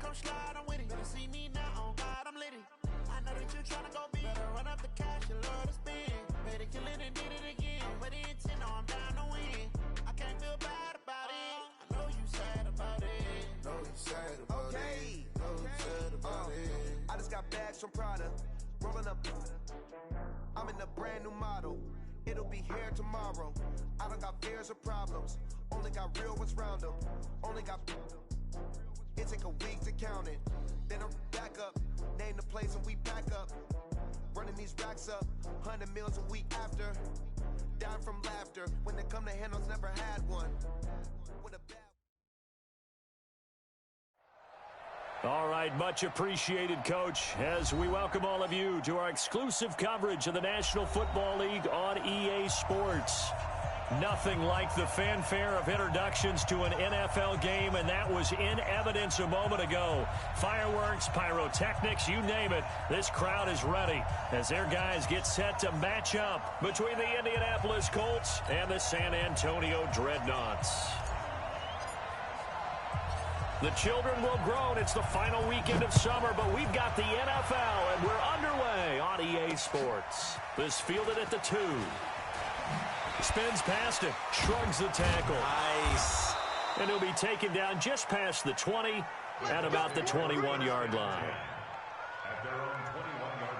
I'm slide, I'm with it. Better see me now, on God, I'm litty. I know that you tryna go big. Better run up the cash, you love to spend. Better kill it and did it again. But the intent, no, I'm down to win. I can't feel bad about it. I know you sad about it. Know you sad about it. Know you sad about it. I just got bags from Prada. Rolling up. I'm in a brand new model. It'll be here tomorrow. I don't got fears or problems. Only got real ones round them. Only got. It take a week to count it. Then I'm back up. Name the place and we back up. Running these racks up. 100 meals a week after. Down from laughter. When they come to handles, never had one. With a bad. All right, much appreciated, Coach, as we welcome all of you to our exclusive coverage of the National Football League on EA Sports. Nothing like the fanfare of introductions to an NFL game, and that was in evidence a moment ago. Fireworks, pyrotechnics, you name it. This crowd is ready as their guys get set to match up between the Indianapolis Colts and the San Antonio Dreadnoughts. The children will groan. It's the final weekend of summer, but we've got the NFL, and we're underway on EA Sports. This fielded at the 2. Spins past it, shrugs the tackle. Nice. And he'll be taken down just past the 20 at about the 21-yard line. At their own 21-yard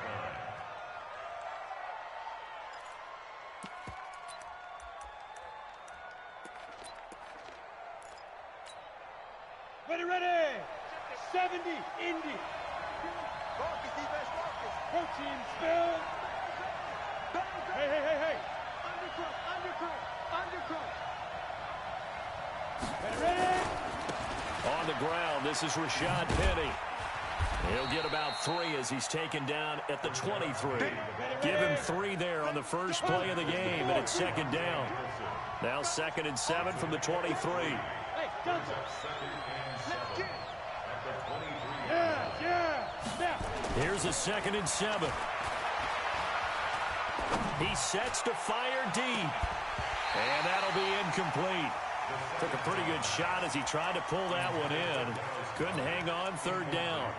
line. Ready. 70, Indy. Marcus, defense, Marcus. Protein spill. Hey. Undercut. Ready. On the ground, this is Rashad Penny. He'll get about 3 as he's taken down at the 23. Give him 3 there on the first play of the game, and it's second down. Now 2nd and 7 from the 23. Hey, Johnson. Here's a 2nd and 7. He sets to fire deep. And that'll be incomplete. Took a pretty good shot as he tried to pull that one in. Couldn't hang on, 3rd down.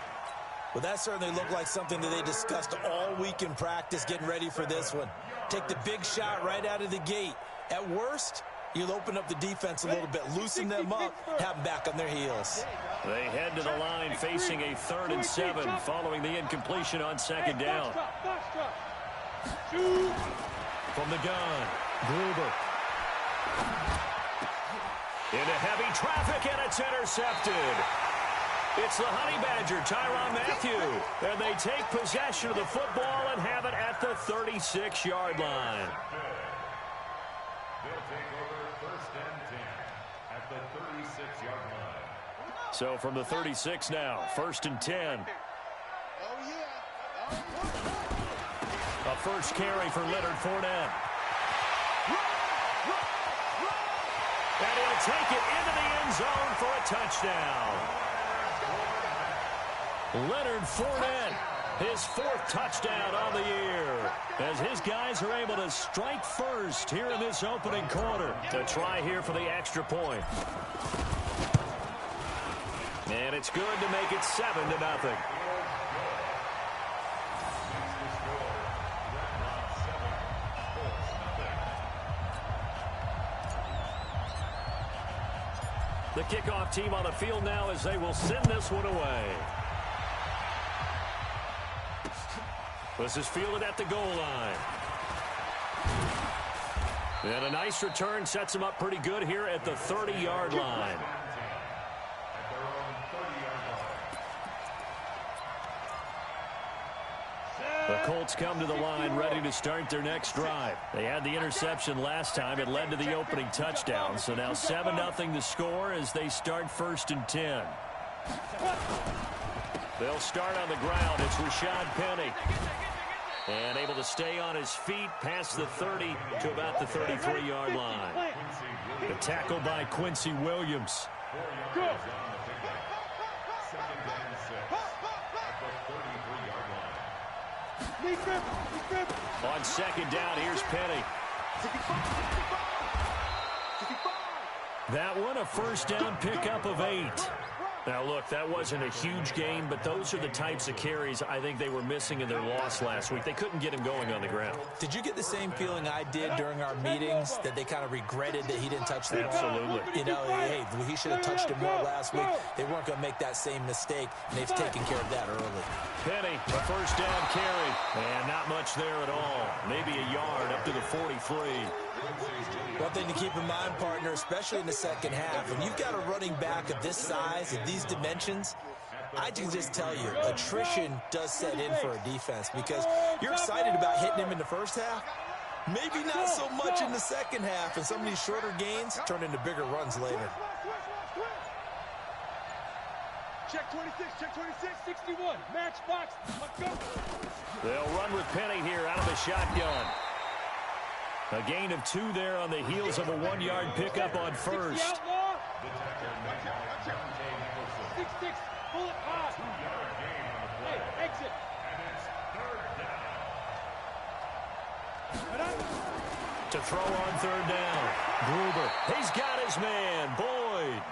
Well, that certainly looked like something that they discussed all week in practice getting ready for this one. Take the big shot right out of the gate. At worst, you'll open up the defense a little bit, loosen them up, have them back on their heels. They head to the line facing a 3rd and 7 following the incompletion on 2nd down. From the gun, Gruber. Into heavy traffic, and it's intercepted. It's the Honey Badger, Tyrann Mathieu. And they take possession of the football and have it at the 36-yard line. They'll take over 1st and 10 at the 36-yard line. So from the 36 now, 1st and 10. A first carry for Leonard Fournette. And he'll take it into the end zone for a touchdown. Leonard Fournette, his 4th touchdown on the year, as his guys are able to strike first here in this opening quarter to try here for the extra point. And it's good to make it 7-0. The kickoff team on the field now as they will send this one away. This is fielded at the goal line. And a nice return sets him up pretty good here at the 30-yard line. The Colts come to the line ready to start their next drive. They had the interception last time. It led to the opening touchdown. So now 7-0 to score as they start 1st and 10. They'll start on the ground. It's Rashad Penny. And able to stay on his feet past the 30 to about the 33-yard line. The tackle by Quincy Williams. Good. On 2nd down, here's Penny. That one a 1st down pickup of 8. Now, look, that wasn't a huge gain, but those are the types of carries I think they were missing in their loss last week. They couldn't get him going on the ground. Did you get the same feeling I did during our meetings, that they kind of regretted that he didn't touch the ball? Absolutely. You know, hey, he should have touched it more last week. They weren't going to make that same mistake, and they've taken care of that early. Penny, a first down carry, and not much there at all. Maybe a yard up to the 43. One thing to keep in mind, partner, especially in the second half, when you've got a running back of this size, of these dimensions, I can just tell you, attrition does set in for a defense because you're excited about hitting him in the first half. Maybe not so much in the second half, and some of these shorter gains turn into bigger runs later. Check 26, check 26, 61. Match box. Let's go. They'll run with Penny here out of the shotgun. A gain of 2 there on the heels of a 1-yard pickup on first. 6-6, pull it hot. Hey, exit. To throw on third down. Gruber, he's got his man, Boyd.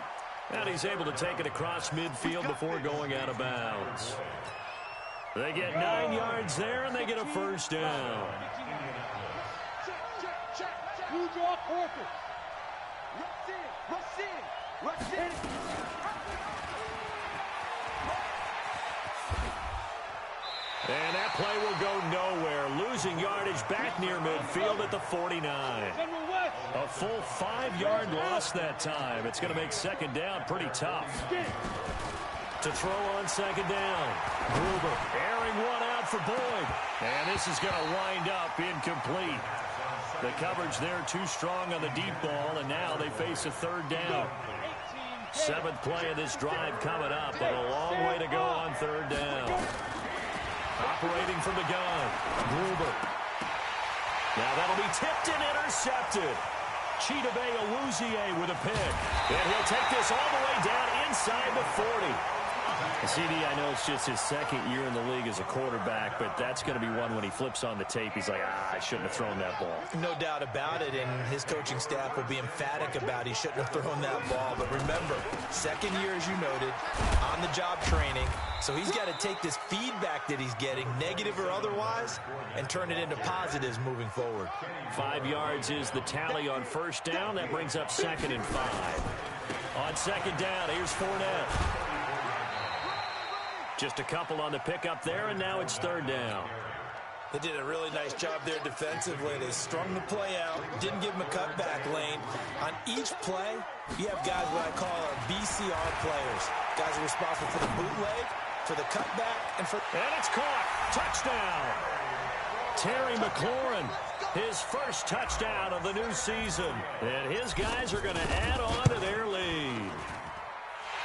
And he's able to take it across midfield before going out of bounds. They get 9 yards there, and they get a first down. You draw quarters. Rush in. And that play will go nowhere. Losing yardage back near midfield at the 49. A full 5-yard loss that time. It's going to make second down pretty tough. To throw on second down. Gruber airing one out for Boyd. And this is going to wind up incomplete. The coverage there too strong on the deep ball, and now they face a third down. 7th play of this drive coming up, but a long way to go on third down. Operating from the gun, Gruber. Now that'll be tipped and intercepted. Chidobe Awuzie with a pick. And he'll take this all the way down inside the 40. CD, I know it's just his second year in the league as a quarterback, but that's going to be one when he flips on the tape. He's like, I shouldn't have thrown that ball. No doubt about it, and his coaching staff will be emphatic about he shouldn't have thrown that ball. But remember, second year, as you noted, on-the-job training, so he's got to take this feedback that he's getting, negative or otherwise, and turn it into positives moving forward. 5 yards is the tally on first down. That brings up 2nd and 5. On second down, here's Fournette. Just a couple on the pickup there, and now it's third down. They did a really nice job there defensively. They strung the play out, didn't give him a cutback lane. On each play, you have guys what I call our BCR players. Guys are responsible for the bootleg, for the cutback, and it's caught. Touchdown. Terry McLaurin, his first touchdown of the new season. And his guys are going to add on to their lead.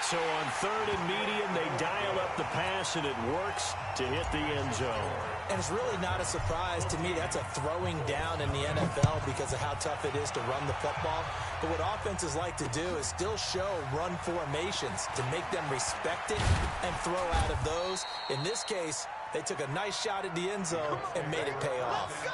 So on third and medium, they dial up the pass, and it works to hit the end zone. And it's really not a surprise to me. That's a throwing down in the NFL because of how tough it is to run the football. But what offenses like to do is still show run formations to make them respect it and throw out of those. In this case, they took a nice shot at the end zone and made it pay off.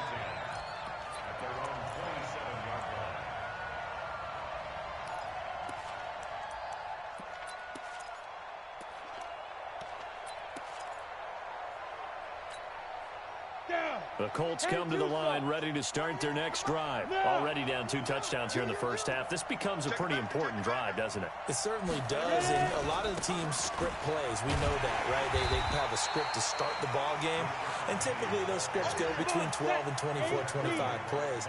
The Colts come to the line ready to start their next drive. Already down 2 touchdowns here in the first half. This becomes a pretty important drive, doesn't it? It certainly does, and a lot of the teams script plays. We know that, right? They have a script to start the ball game, and typically those scripts go between 12 and 24, 25 plays.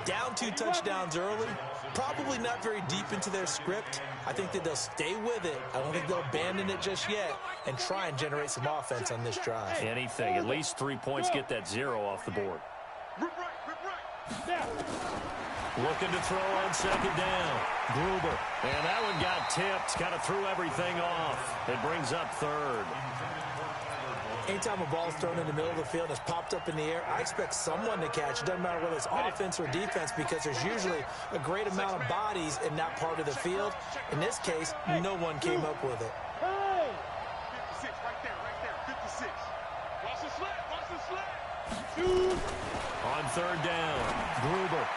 Down 2 touchdowns early, probably not very deep into their script. I think that they'll stay with it. I don't think they'll abandon it just yet and try and generate some offense on this drive. Anything. At least 3 points, get that 0 off the board. Looking to throw on second down. Gruber. And that one got tipped. Kind of threw everything off. It brings up third. Anytime a ball is thrown in the middle of the field and it's popped up in the air, I expect someone to catch. It doesn't matter whether it's offense or defense because there's usually a great amount of bodies in that part of the field. In this case, no one came up with it. 56, right there, 56. Watch the slant, watch the slant. On third down, Gruber.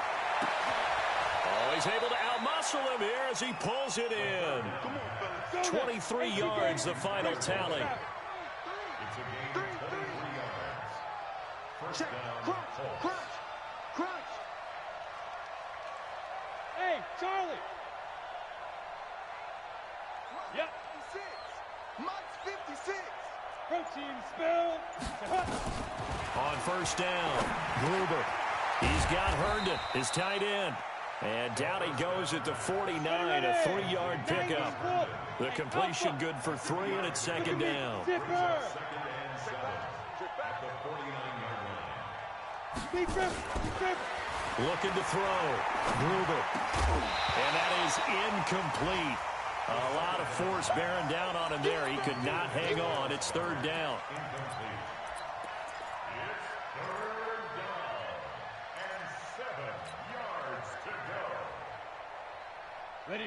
Oh, he's able to outmuscle him here as he pulls it in. Come on, fellas. 23 yards, the final tally. It's a gain of 23 yards. First Check. down, Crunch. Colts. Crunch. Crunch. Hey, Charlie. Yep. 56. Mike's 56. Protein spill. On first down, Gruber. He's got Herndon, his tight end. And down he goes at the 49, a 3-yard pickup. The completion good for 3, and it's second down. Second and 7 at the 49-yard line. Looking to throw. Gruber. And that is incomplete. A lot of force bearing down on him there. He could not hang on. It's third down. Incomplete. It's third down and 7 yards to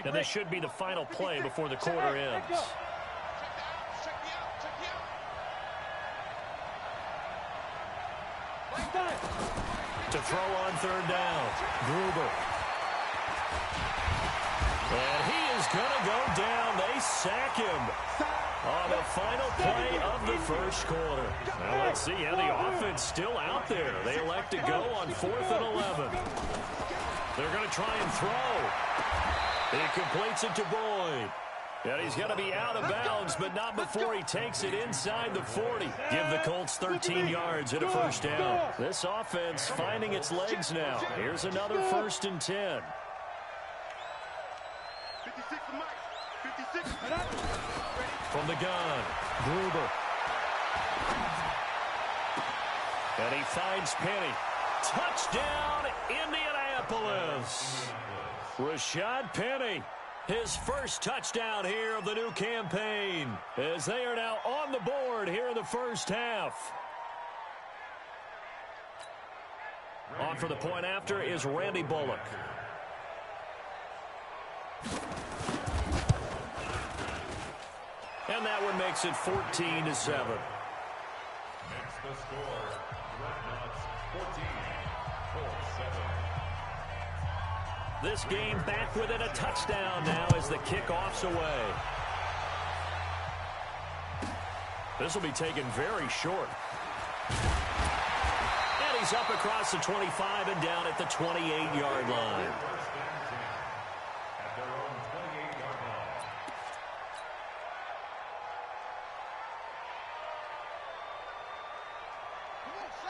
go. And this should be the final play before the quarter ends. To throw on third down, Gruber. And he is going to go down. They sack him on the final play of the first quarter. Now let's see how the offense still out there. They elect to go on 4th and 11. They're going to try and throw. He completes it to Boyd. And he's going to be out of bounds, but not before he takes it inside the 40. Give the Colts 13 yards and a first down. This offense finding its legs now. Here's another 1st and 10. 56 for Mike. 56. From the gun, Gruber. And he finds Penny. Touchdown, Indianapolis. Rashad Penny. His first touchdown here of the new campaign, as they are now on the board here in the first half. On for the point after is Randy Bullock. And that one makes it 14-7. Next the score, Dreadnoughts 14, Colts 7. This game back within a touchdown now as the kickoff's away. This will be taken very short. And he's up across the 25 and down at the 28-yard line. First and 10 at their own 28-yard line.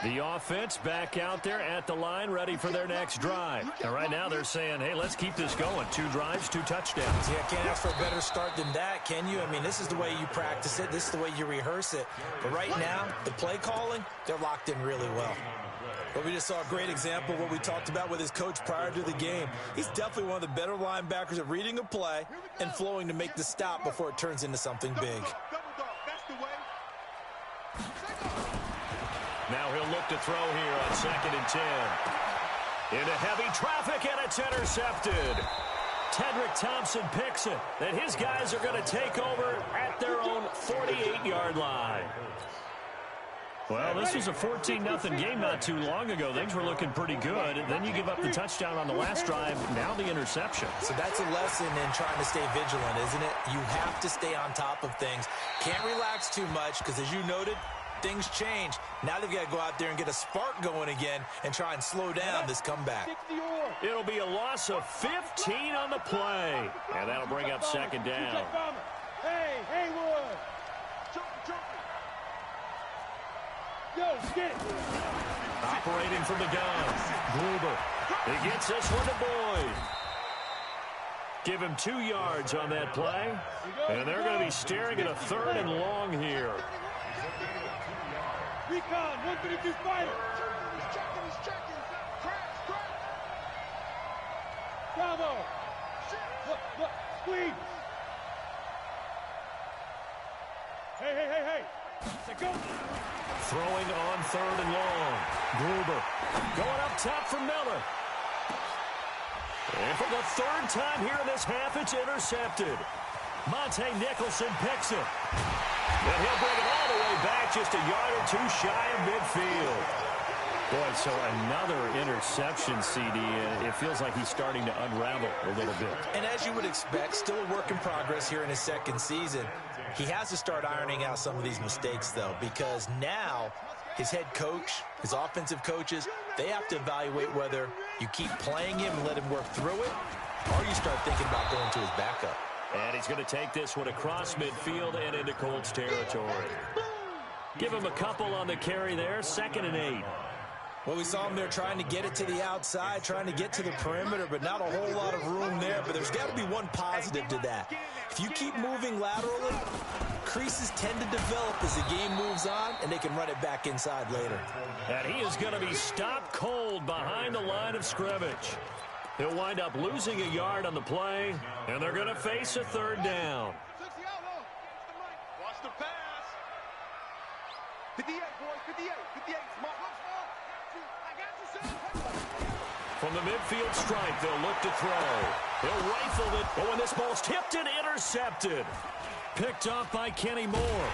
The offense back out there at the line, ready for their next drive. And right now they're saying, hey, let's keep this going. 2 drives, 2 touchdowns. Yeah, can't ask for a better start than that, can you? I mean, this is the way you practice it. This is the way you rehearse it. But right now, the play calling, they're locked in really well. But we just saw a great example of what we talked about with his coach prior to the game. He's definitely one of the better linebackers at reading a play and flowing to make the stop before it turns into something big. Now he'll look to throw here on 2nd and 10. Into heavy traffic, and it's intercepted. Tedrick Thompson picks it. And his guys are going to take over at their own 48-yard line. Well, this was a 14-0 game not too long ago. Things were looking pretty good. And then you give up the touchdown on the last drive. Now the interception. So that's a lesson in trying to stay vigilant, isn't it? You have to stay on top of things. Can't relax too much because, as you noted, things change. Now they've got to go out there and get a spark going again and try and slow down this comeback. It'll be a loss of 15 on the play. And that'll bring up 2nd down. Hey, Haywood. Yo, get it. Operating from the gun, Gruber. He gets this one to Boyd. Give him 2 yards on that play. And they're going to be staring at a 3rd and long here. Recon, 132 fighter. He's checking. Crash. Bravo. Look, squeeze. Hey. Let's go. Throwing on 3rd and long. Gruber going up top for Miller. And for the 3rd time here in this half, it's intercepted. Monte Nicholson picks it. And he'll bring it all the way back just a yard or 2 shy of midfield. Boy, so another interception, CD. It feels like he's starting to unravel a little bit. And as you would expect, still a work in progress here in his second season. He has to start ironing out some of these mistakes, though, because now his head coach, his offensive coaches, they have to evaluate whether you keep playing him and let him work through it, or you start thinking about going to his backup. And he's going to take this one across midfield and into Colts territory. Give him a couple on the carry there, 2nd and 8. Well, we saw him there trying to get it to the outside, trying to get to the perimeter, but not a whole lot of room there. But there's got to be one positive to that. If you keep moving laterally, creases tend to develop as the game moves on, and they can run it back inside later. And he is going to be stopped cold behind the line of scrimmage. He'll wind up losing a yard on the play, and they're going to face a 3rd down. Watch the pass. 58, boys, 58, 58. Smart. From the midfield stripe, they'll look to throw. He'll rifle it. Oh, and this ball's tipped and intercepted. Picked off by Kenny Moore.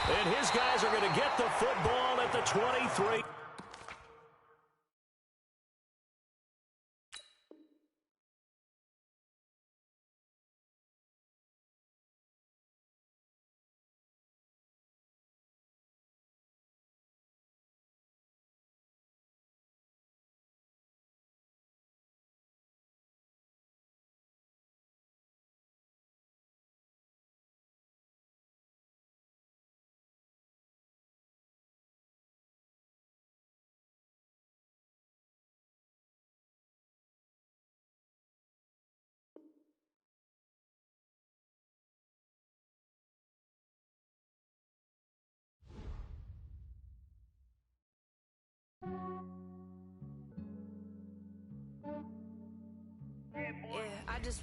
And his guys are going to get the football at the 23. Yeah, I just